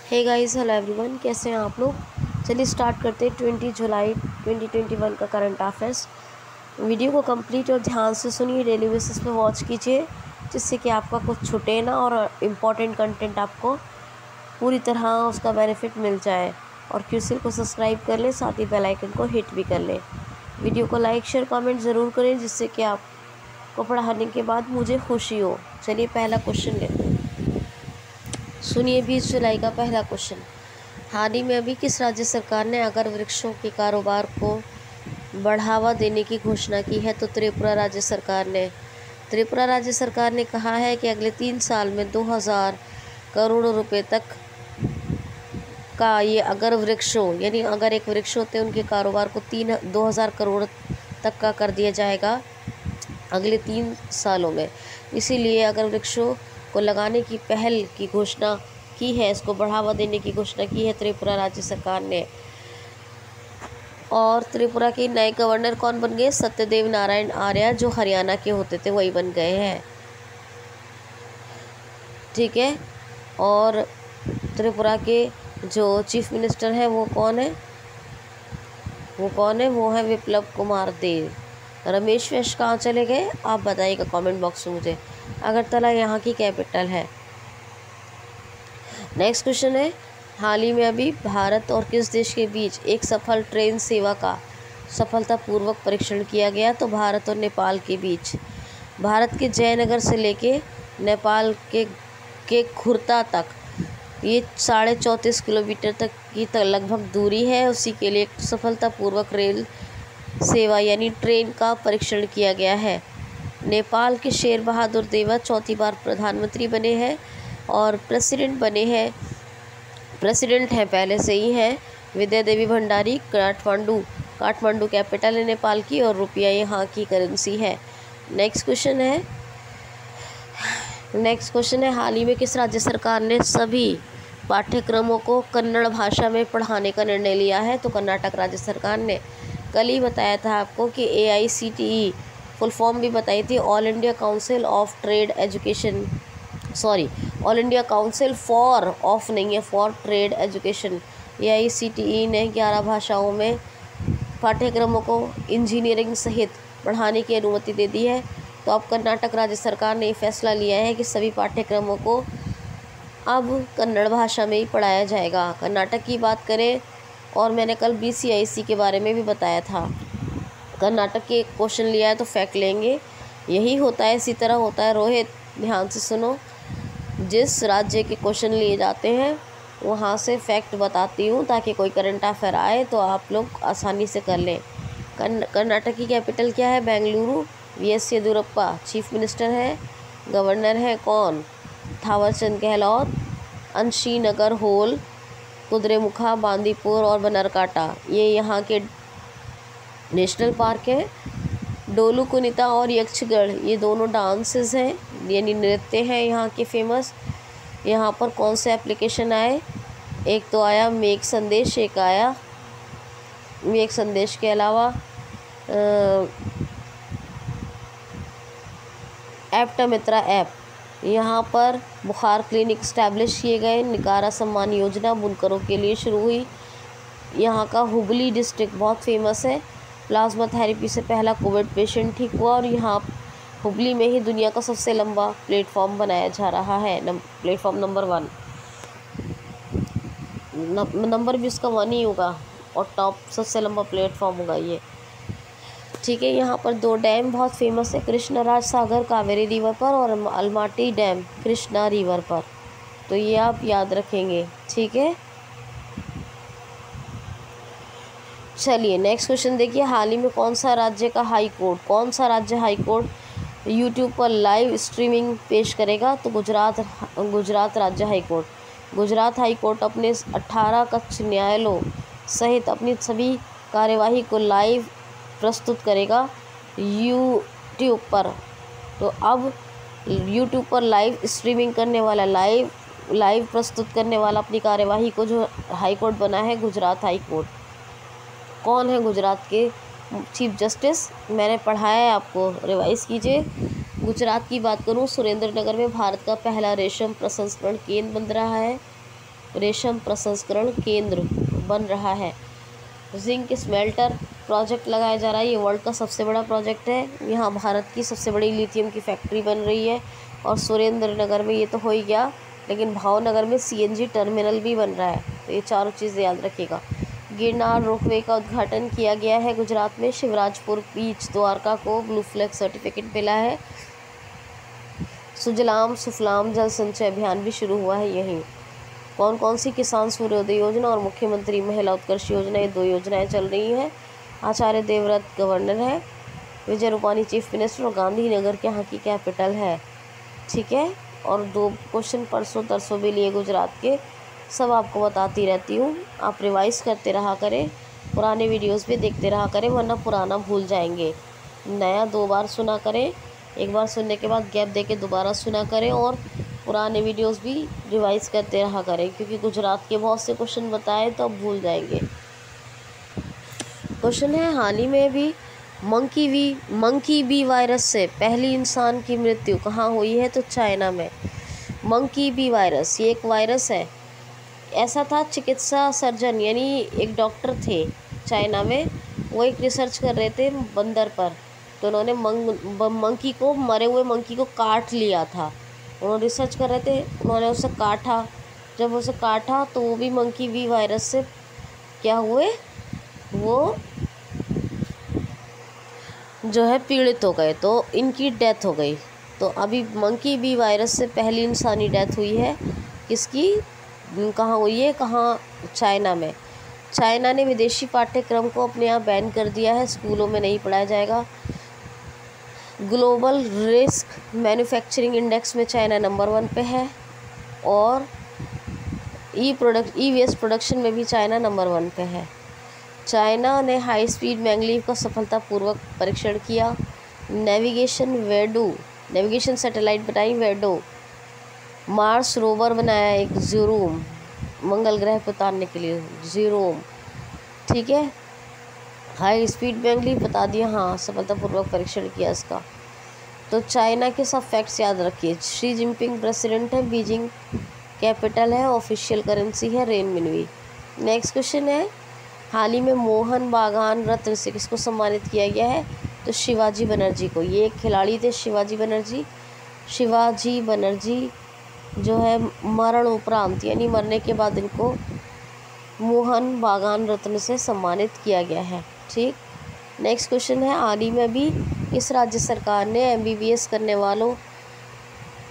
Hey guys, hello everyone, कैसे हैं आप लोग। चलिए स्टार्ट करते हैं 20 जुलाई 2021 का करंट अफेयर्स। वीडियो को कंप्लीट और ध्यान से सुनिए, डेली बेसिस पे वॉच कीजिए, जिससे कि आपका कुछ छूटे ना और इम्पॉर्टेंट कंटेंट आपको पूरी तरह उसका बेनिफिट मिल जाए। और क्यूसिल को सब्सक्राइब कर लें, साथ ही बेल आइकन को हिट भी कर लें। वीडियो को लाइक शेयर कमेंट ज़रूर करें, जिससे कि आपको पढ़ाने के बाद मुझे खुशी हो। चलिए पहला क्वेश्चन लेते हैं। सुनिए 20 जुलाई का पहला क्वेश्चन। हाल ही में अभी किस राज्य सरकार ने अगर वृक्षों के कारोबार को बढ़ावा देने की घोषणा की है? तो त्रिपुरा राज्य सरकार ने। त्रिपुरा राज्य सरकार ने कहा है कि अगले 3 साल में 2000 करोड़ रुपए तक का ये अगर वृक्षों यानी अगर एक वृक्ष होते हैं उनके कारोबार को 2000 करोड़ तक का कर दिया जाएगा अगले 3 सालों में। इसीलिए अगर वृक्षों को लगाने की पहल की घोषणा की है, इसको बढ़ावा देने की घोषणा की है त्रिपुरा राज्य सरकार ने। और त्रिपुरा के नए गवर्नर कौन बन गए? सत्यदेव नारायण आर्य, जो हरियाणा के होते थे वही बन गए हैं। ठीक है। और त्रिपुरा के जो चीफ मिनिस्टर हैं वो कौन है? वो है विप्लव कुमार देव। रमेश वैश कहाँ चले गए? आप बताइएगा कमेंट बॉक्स में मुझे। अगरतला यहाँ की कैपिटल है। नेक्स्ट क्वेश्चन है, हाल ही में अभी भारत और किस देश के बीच एक सफल ट्रेन सेवा का सफलतापूर्वक परीक्षण किया गया? तो भारत और नेपाल के बीच। भारत के जयनगर से लेके नेपाल के खुर्ता तक ये 34.5 किलोमीटर तक की लगभग दूरी है। उसी के लिए सफलतापूर्वक रेल सेवा यानी ट्रेन का परीक्षण किया गया है। नेपाल के शेर बहादुर देवा चौथी बार प्रधानमंत्री बने हैं और प्रेसिडेंट हैं पहले से ही हैं विद्या देवी भंडारी। काठमांडू कैपिटल है नेपाल की और रुपया यहाँ की करेंसी है। नेक्स्ट क्वेश्चन है, हाल ही में किस राज्य सरकार ने सभी पाठ्यक्रमों को कन्नड़ भाषा में पढ़ाने का निर्णय लिया है? तो कर्नाटक राज्य सरकार ने। कल ही बताया था आपको कि AICTE फुल फॉर्म भी बताई थी, all India council for trade education. AICTE ने 11 भाषाओं में पाठ्यक्रमों को इंजीनियरिंग सहित पढ़ाने की अनुमति दे दी है। तो अब कर्नाटक राज्य सरकार ने फैसला लिया है कि सभी पाठ्यक्रमों को अब कन्नड़ भाषा में ही पढ़ाया जाएगा। कर्नाटक की बात करें, और मैंने कल BCIC के बारे में भी बताया था। कर्नाटक के क्वेश्चन लिया है तो फैक्ट लेंगे, यही होता है, इसी तरह होता है। रोहित ध्यान से सुनो, जिस राज्य के क्वेश्चन लिए जाते हैं वहाँ से फैक्ट बताती हूँ ताकि कोई करंट अफेयर आए तो आप लोग आसानी से कर लें। कर्नाटक की कैपिटल क्या है? Bengaluru. VS Yediyurappa chief minister है। गवर्नर है कौन? थावरचंद गहलोत। अंशीनगर, होल, कुद्रेमुखा, बांदीपुर और बनरकाटा ये यहाँ के नेशनल पार्क हैं। डोलू कुनिता और यक्षगढ़ ये दोनों डांसेस हैं यानी नृत्य हैं यहाँ के फेमस। यहाँ पर कौन से एप्लीकेशन आए? एक तो आया मेक संदेश, एक आया मेक संदेश के अलावा एप्टामित्रा ऐप। यहाँ पर बुखार क्लिनिक इस्टेब्लिश किए गए। निकारा सम्मान योजना बुनकरों के लिए शुरू हुई। यहाँ का हुबली डिस्ट्रिक्ट बहुत फेमस है। प्लाज्मा थेरेपी से पहला कोविड पेशेंट ठीक हुआ और यहाँ हुबली में ही दुनिया का सबसे लंबा प्लेटफॉर्म बनाया जा रहा है। प्लेटफॉर्म नंबर 1, नंबर भी उसका 1 ही होगा और टॉप सबसे लंबा प्लेटफॉर्म होगा ये। ठीक है। यहाँ पर 2 डैम बहुत फेमस है, कृष्णराज सागर कावेरी रिवर पर और अलमाटी डैम कृष्णा रिवर पर। तो ये आप याद रखेंगे। ठीक है। चलिए नेक्स्ट क्वेश्चन देखिए, हाल ही में कौन सा राज्य हाई कोर्ट यूट्यूब पर लाइव स्ट्रीमिंग पेश करेगा? तो गुजरात राज्य high court. Gujarat high court अपने 18 कक्ष न्यायालयों सहित अपनी सभी कार्यवाही को लाइव प्रस्तुत करेगा यूट्यूब पर। तो अब यूट्यूब पर लाइव स्ट्रीमिंग करने वाला लाइव प्रस्तुत करने वाला अपनी कार्यवाही को जो हाई कोर्ट बना है गुजरात हाई कोर्ट। कौन है गुजरात के चीफ जस्टिस? मैंने पढ़ाया है, आपको रिवाइज कीजिए। गुजरात की बात करूँ, सुरेंद्र नगर में भारत का पहला रेशम प्रसंस्करण केंद्र बन रहा है। रेशम प्रसंस्करण केंद्र बन रहा है। जिंक स्मेल्टर प्रोजेक्ट लगाया जा रहा है। ये वर्ल्ड का सबसे बड़ा प्रोजेक्ट है। यहाँ भारत की सबसे बड़ी लिथियम की फैक्ट्री बन रही है। और सुरेंद्र नगर में ये तो हो ही गया, लेकिन भावनगर में CNG टर्मिनल भी बन रहा है। तो ये चारों चीज़ें याद रखिएगा। गिरनार रोपवे का उद्घाटन किया गया है गुजरात में। शिवराजपुर बीच द्वारका को ब्लू फ्लैग सर्टिफिकेट मिला है। सुजलाम सुफलाम जल संचय अभियान भी शुरू हुआ है यहीं। कौन कौन सी किसान सूर्योदय योजना और मुख्यमंत्री महिला उत्कर्ष योजना, ये 2 योजनाएं चल रही हैं। आचार्य देवव्रत गवर्नर है, विजय रूपानी चीफ मिनिस्टर और गांधीनगर के यहाँ की कैपिटल है। ठीक है, और 2 क्वेश्चन परसों तरसों भी लिए गुजरात के, सब आपको बताती रहती हूँ। आप रिवाइज़ करते रहा करें, पुराने वीडियोस भी देखते रहा करें, वरना पुराना भूल जाएंगे। नया 2 बार सुना करें, एक बार सुनने के बाद गैप देके दोबारा सुना करें, और पुराने वीडियोस भी रिवाइज़ करते रहा करें, क्योंकि गुजरात के बहुत से क्वेश्चन बताए तो अब भूल जाएंगे। क्वेश्चन है, हाल ही में भी मंकी बी वायरस से पहली इंसान की मृत्यु कहाँ हुई है? तो चाइना में। मंकी बी वायरस ये एक वायरस है। ऐसा था, चिकित्सा सर्जन यानी एक डॉक्टर थे चाइना में, वो एक रिसर्च कर रहे थे बंदर पर। तो उन्होंने मंकी को, मरे हुए मंकी को काट लिया था। उन्होंने रिसर्च कर रहे थे, उन्होंने उसे काटा। जब उसे काटा तो वो भी मंकी बी वायरस से क्या हुए, वो जो है पीड़ित हो गए, तो इनकी डेथ हो गई। तो अभी मंकी बी वायरस से पहली इंसानी डेथ हुई है। किसकी, कहाँ हुई है, कहाँ? चाइना में। चाइना ने विदेशी पाठ्यक्रम को अपने यहाँ बैन कर दिया है, स्कूलों में नहीं पढ़ाया जाएगा। ग्लोबल रिस्क मैन्युफैक्चरिंग इंडेक्स में चाइना नंबर 1 पे है, और ई वेस्ट प्रोडक्शन में भी चाइना नंबर 1 पे है। चाइना ने हाई स्पीड मैंगलीव का सफलतापूर्वक परीक्षण किया। नेविगेशन सैटेलाइट बनाई वेडो। मार्स रोवर बनाया एक ज़ूरोम, मंगल ग्रह पर उतारने के लिए ज़ूरोम। ठीक है, हाई स्पीड मैंगलीव बता दिया, हाँ सफलतापूर्वक परीक्षण किया इसका। तो चाइना के सब फैक्ट्स याद रखिए। शी जिनपिंग प्रेसिडेंट है, बीजिंग कैपिटल है, ऑफिशियल करेंसी है रेनमिनवी। नेक्स्ट क्वेश्चन है, हाल ही में मोहन बागान रत्न से किसको सम्मानित किया गया है? तो शिवाजी बनर्जी को। ये एक खिलाड़ी थे शिवाजी बनर्जी जो है मरण उपरांत यानी मरने के बाद इनको मोहन बागान रत्न से सम्मानित किया गया है। ठीक, नेक्स्ट क्वेश्चन है, हाल ही में भी इस राज्य सरकार ने MBBS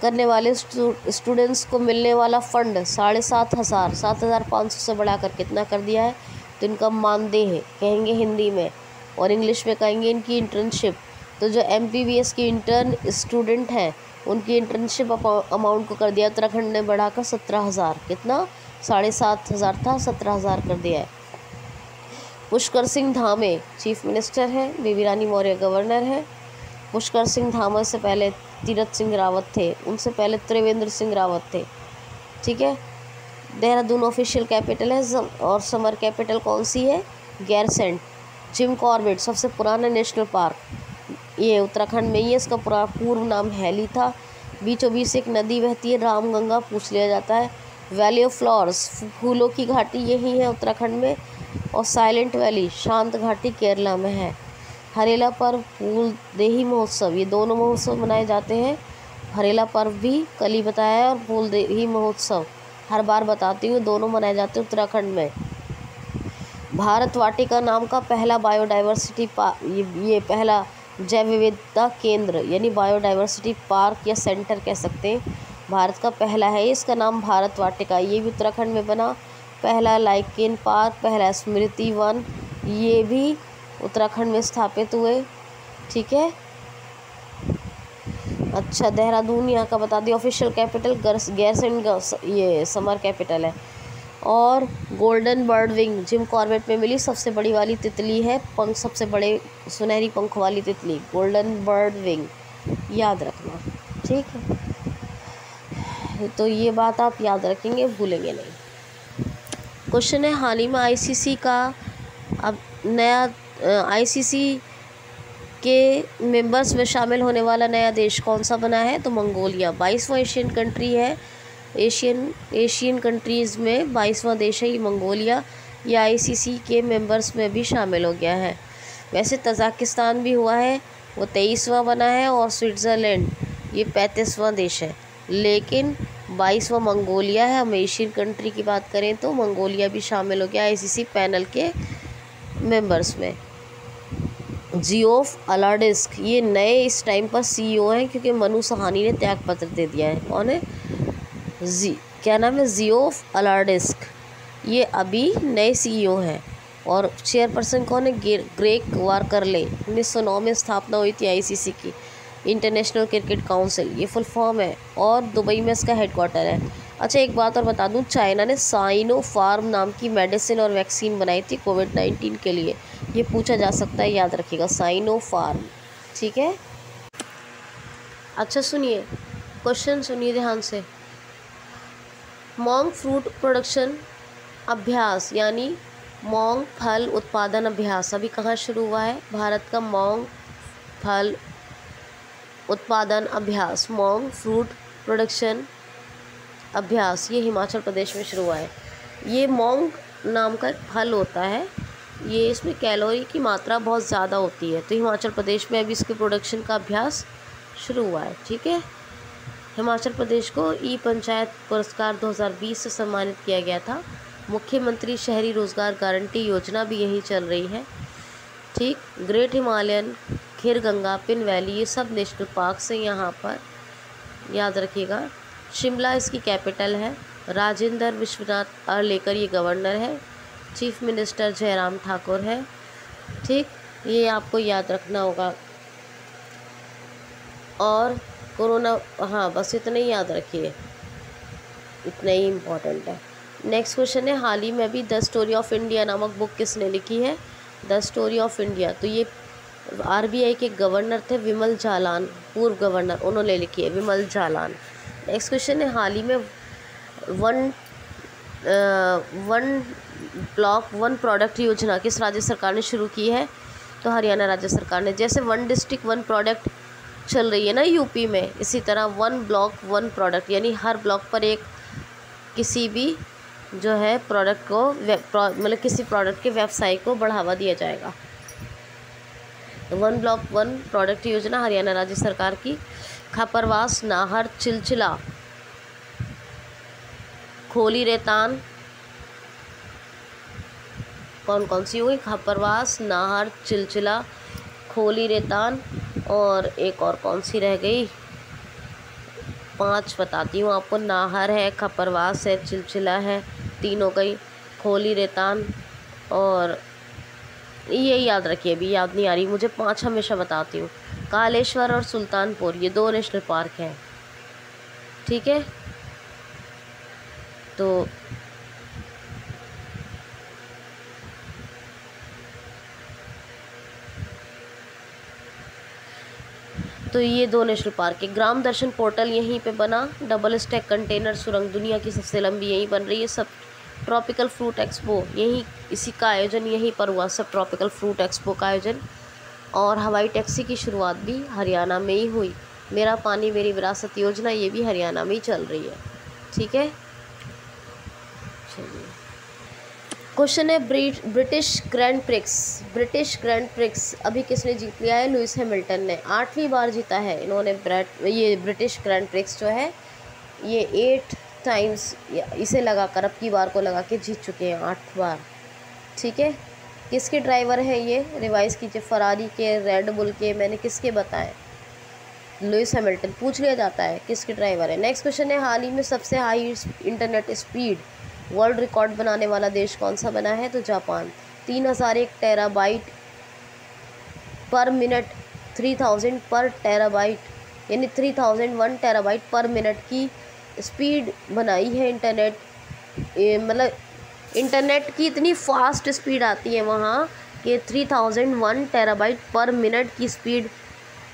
करने वाले स्टूडेंट्स को मिलने वाला फंड 7,500 से बढ़ाकर कितना कर दिया है? तो इनका मानदेय कहेंगे हिंदी में, और इंग्लिश में कहेंगे इनकी इंटर्नशिप। तो जो MBBS की इंटर्न स्टूडेंट हैं उनकी इंटर्नशिप अमाउंट को कर दिया उत्तराखंड ने बढ़ाकर 17,000। कितना? 7,500 था, 17,000 कर दिया है। पुष्कर सिंह धामे चीफ मिनिस्टर है, बेबी रानी मौर्य गवर्नर है। पुष्कर सिंह धामे से पहले तीरथ सिंह रावत थे, उनसे पहले त्रिवेंद्र सिंह रावत थे। ठीक है, देहरादून ऑफिशियल कैपिटल है, और समर कैपिटल कौन सी है? गैरसेंट। जिम कॉर्बेट सबसे पुराना नेशनल पार्क ये उत्तराखंड में ही है, इसका पूर्व नाम हैली था। बीचों बीच एक नदी बहती है, रामगंगा पूछ लिया जाता है। वैली ऑफ फ्लावर्स फूलों की घाटी यही है उत्तराखंड में, और साइलेंट वैली शांत घाटी केरला में है। हरेला पर्व, फूल देही महोत्सव, ये दोनों महोत्सव मनाए जाते हैं। हरेला पर्व भी कल ही बताया है, और फूल देही महोत्सव हर बार बताती हूँ, दोनों मनाए जाते हैं उत्तराखंड में। भारत वाटिका नाम का पहला बायोडाइवर्सिटी ये पहला जैव विविधता केंद्र यानी बायोडाइवर्सिटी पार्क या सेंटर कह सकते हैं, भारत का पहला है। इसका नाम भारत वाटिका, ये भी उत्तराखंड में बना। पहला लाइकेन पार्क, पहला स्मृति वन, ये भी उत्तराखंड में स्थापित हुए। ठीक है, अच्छा देहरादून यहाँ का बता दिया। ऑफिशियल कैपिटल गैरसेंट ये समर कैपिटल है। और golden bird wing Jim Corbett में मिली सबसे बड़ी वाली तितली है, पंख सबसे बड़े सुनहरी पंख वाली तितली, गोल्डन बर्ड विंग, याद रखना। ठीक है, तो ये बात आप याद रखेंगे, भूलेंगे नहीं। क्वेश्चन है, हाल ही में ICC का अब नया ICC के मेंबर्स में शामिल होने वाला नया देश कौन सा बना है? तो मंगोलिया 22वां एशियन कंट्री है एशियन कंट्रीज़ में 22वां देश है ये मंगोलिया। ये आईसीसी के मेंबर्स में भी शामिल हो गया है। वैसे तजाकिस्तान भी हुआ है, वो 23वां बना है, और स्विट्ज़रलैंड ये 35वां देश है, लेकिन 22वां मंगोलिया है। हम एशियन कंट्री की बात करें तो मंगोलिया भी शामिल हो गया आईसीसी पैनल के मेंबर्स में। जियोफ अलाडिस्क ये नए इस टाइम पर सीईओ हैं, क्योंकि मनु सहानी ने त्यागपत्र दे दिया है। कौन है? क्या नाम है? जियोफ अलाडिस्क, ये अभी नए सीईओ हैं। और चेयरपर्सन कौन है? ग्रेग वारकरले। 1909 में स्थापना हुई थी आईसीसी की, इंटरनेशनल क्रिकेट काउंसिल, ये फुल फॉर्म है, और दुबई में इसका हेडक्वार्टर है। अच्छा, एक बात और बता दूं, चाइना ने साइनोफार्म नाम की मेडिसिन और वैक्सीन बनाई थी कोविड-19 के लिए। ये पूछा जा सकता है, याद रखिएगा, साइनोफार्म। ठीक है। अच्छा सुनिए, क्वेश्चन सुनिए ध्यान से। मोंग फ्रूट प्रोडक्शन अभ्यास यानी मोंग फल उत्पादन अभ्यास अभी कहाँ शुरू हुआ है? भारत का मोंग फल उत्पादन अभ्यास, मोंग फ्रूट प्रोडक्शन अभ्यास, ये हिमाचल प्रदेश में शुरू हुआ है। ये मोंग नाम का एक फल होता है, ये इसमें कैलोरी की मात्रा बहुत ज़्यादा होती है, तो हिमाचल प्रदेश में अभी इसके प्रोडक्शन का अभ्यास शुरू हुआ है। ठीक है। हिमाचल प्रदेश को ई पंचायत पुरस्कार 2020 से सम्मानित किया गया था। मुख्यमंत्री शहरी रोजगार गारंटी योजना भी यहीं चल रही है। ठीक। ग्रेट हिमालयन, खीर गंगा, पिन वैली, ये सब नेशनल पार्क्स हैं यहाँ पर, याद रखिएगा। शिमला इसकी कैपिटल है। राजेंद्र विश्वनाथ अर्लेकर ये गवर्नर है। चीफ मिनिस्टर जयराम ठाकुर है। ठीक, ये आपको याद रखना होगा। और कोरोना, हाँ बस इतना ही याद रखिए, इतना ही इम्पोर्टेंट है। नेक्स्ट क्वेश्चन है, हाल ही में अभी द स्टोरी ऑफ इंडिया नामक बुक किसने लिखी है? द स्टोरी ऑफ इंडिया, तो ये आरबीआई के गवर्नर थे विमल जालान, पूर्व गवर्नर, उन्होंने लिखी है, विमल जालान। नेक्स्ट क्वेश्चन है, हाल ही में वन ब्लॉक वन प्रोडक्ट योजना किस राज्य सरकार ने शुरू की है? तो हरियाणा राज्य सरकार ने। जैसे वन डिस्ट्रिक्ट वन प्रोडक्ट चल रही है ना यूपी में, इसी तरह वन ब्लॉक वन प्रोडक्ट, यानी हर ब्लॉक पर एक किसी भी जो है प्रोडक्ट को मतलब किसी प्रोडक्ट के व्यवसाय को बढ़ावा दिया जाएगा। तो वन ब्लॉक वन प्रोडक्ट योजना हरियाणा राज्य सरकार की। खापरवास, नाहर, चिलचिला, खोली रेतान, कौन कौन सी हुई? खापरवास, नाहर, चिलचिला, खोली रेतान, और एक और कौन सी रह गई? 5 बताती हूँ आपको। नाहर है, खपरवास है, चिलचिला है, 3 हो गई, खोली रेतान, और ये याद रखिए, अभी याद नहीं आ रही मुझे, 5 हमेशा बताती हूँ। कालेश्वर और सुल्तानपुर, ये 2 नेशनल पार्क हैं। ठीक है। तो ये 2 नेशनल पार्क है। ग्राम दर्शन पोर्टल यहीं पे बना। डबल स्टैक कंटेनर सुरंग दुनिया की सबसे लंबी यहीं बन रही है। सब ट्रॉपिकल फ्रूट एक्सपो यहीं, इसी का आयोजन यहीं पर हुआ, सब ट्रॉपिकल फ्रूट एक्सपो का आयोजन। और हवाई टैक्सी की शुरुआत भी हरियाणा में ही हुई। मेरा पानी मेरी विरासत योजना, ये भी हरियाणा में ही चल रही है। ठीक है। चलिए, क्वेश्चन है, ब्रिटिश ग्रैंड प्रिक्स अभी किसने जीत लिया है? लुइस हैमिल्टन ने 8वीं बार जीता है इन्होंने। ये ब्रिटिश ग्रैंड प्रिक्स जो है ये 8 टाइम्स इसे लगाकर, अब की बार को लगा के जीत चुके हैं 8 बार। ठीक है। किसके ड्राइवर हैं ये? रिवाइज कीजिए। फरारी के, रेड बुल के, मैंने किसके बताए? Lewis Hamilton. पूछ लिया जाता है किसके ड्राइवर है। नेक्स्ट क्वेश्चन है, हाल ही में सबसे high internet speed world record बनाने वाला देश कौन सा बना है? तो जापान। 3001 टेराबाइट पर मिनट, 3000 पर टेराबाइट, यानी 3001 टेराबाइट पर मिनट की स्पीड बनाई है इंटरनेट। मतलब इंटरनेट की इतनी फास्ट स्पीड आती है वहाँ कि 3001 टेराबाइट पर मिनट की स्पीड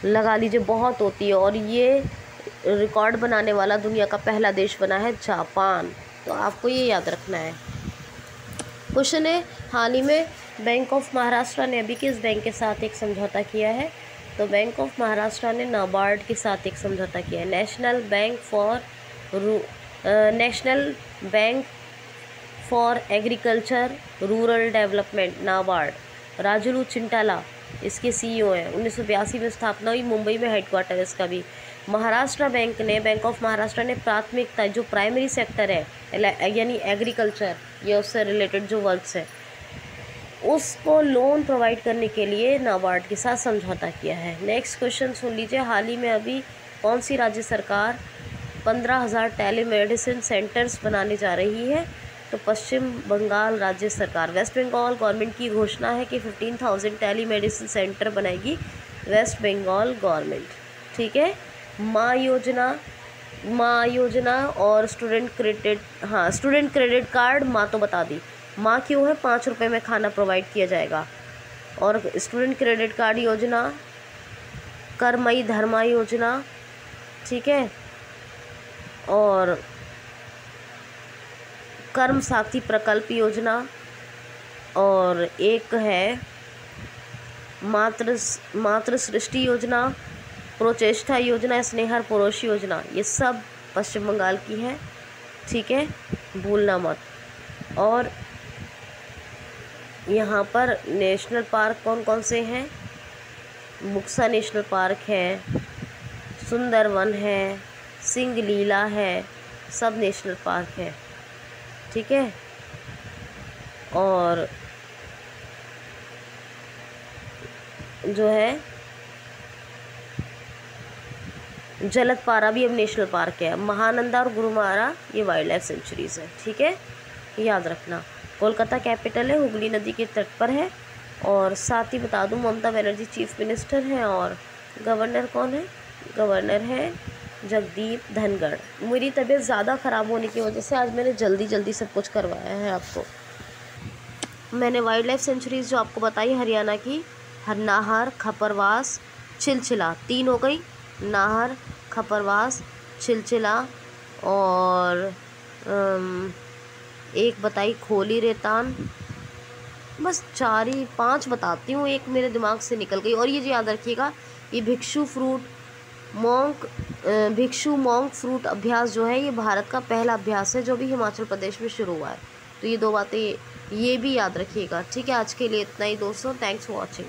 लगा लीजिए, बहुत होती है। और ये रिकॉर्ड बनाने वाला दुनिया का पहला देश बना है जापान। तो आपको ये याद रखना है। क्वेश्चन है, हाल ही में बैंक ऑफ महाराष्ट्र ने अभी किस बैंक के साथ एक समझौता किया है? तो बैंक ऑफ महाराष्ट्र ने नाबार्ड के साथ एक समझौता किया है। National bank for national bank for agriculture rural development NABARD, Rajulu Chintala इसके सीईओ हैं। 1982 में स्थापना हुई, मुंबई में हेडक्वार्टर है इसका भी। महाराष्ट्र बैंक ने, बैंक ऑफ महाराष्ट्र ने प्राथमिकता, जो प्राइमरी सेक्टर है यानी एग्रीकल्चर या उससे रिलेटेड जो वर्क्स है, उसको लोन प्रोवाइड करने के लिए नाबार्ड के साथ समझौता किया है। नेक्स्ट क्वेश्चन सुन लीजिए, हाल ही में अभी कौन सी राज्य सरकार 15,000 टेलीमेडिसिन सेंटर्स बनाने जा रही है? तो पश्चिम बंगाल राज्य सरकार। वेस्ट बंगाल गवर्नमेंट की घोषणा है कि 15,000 टेलीमेडिसिन सेंटर बनाएगी वेस्ट बंगाल गवर्नमेंट। ठीक है। माँ योजना और स्टूडेंट क्रेडिट कार्ड। माँ तो बता दी, माँ क्यों है, 5 रुपये में खाना प्रोवाइड किया जाएगा। और स्टूडेंट क्रेडिट कार्ड योजना, करमई धर्मा योजना, ठीक है, और कर्म साथी प्रकल्प योजना, और एक है मातृ सृष्टि योजना, प्रोचेष्टा योजना, स्नेहर पुरुष योजना। ये सब पश्चिम बंगाल की है। ठीक है, भूलना मत। और यहाँ पर नेशनल पार्क कौन कौन से हैं? बुक्सा नेशनल पार्क है, सुंदरवन है, सिंगलीला है, सब नेशनल पार्क है। ठीक है। और जो है जलदपारा भी अब नेशनल पार्क है। महानंदा और गुरुमारा ये वाइल्ड लाइफ सेंचुरीज है। ठीक है, याद रखना। कोलकाता कैपिटल है, हुगली नदी के तट पर है। और साथ ही बता दूं, ममता बनर्जी चीफ मिनिस्टर हैं और गवर्नर कौन है? गवर्नर है जगदीप धनखड़। मेरी तबीयत ज़्यादा ख़राब होने की वजह से आज मैंने जल्दी सब कुछ करवाया है आपको। मैंने वाइल्ड लाइफ सेंचुरीज़ जो आपको बताई हरियाणा की, नाहर, खपरवास, चिलचिला, 3 हो गई। नाहर, खपरवास, चिलचिला, और एक बताई खोली रेतान। बस 5 बताती हूँ, एक मेरे दिमाग से निकल गई। और ये जो याद रखिएगा, ये भिक्षु मॉन्क फ्रूट अभ्यास जो है, ये भारत का पहला अभ्यास है जो भी हिमाचल प्रदेश में शुरू हुआ है। तो ये 2 बातें ये भी याद रखिएगा। ठीक है, आज के लिए इतना ही दोस्तों। Thanks for watching.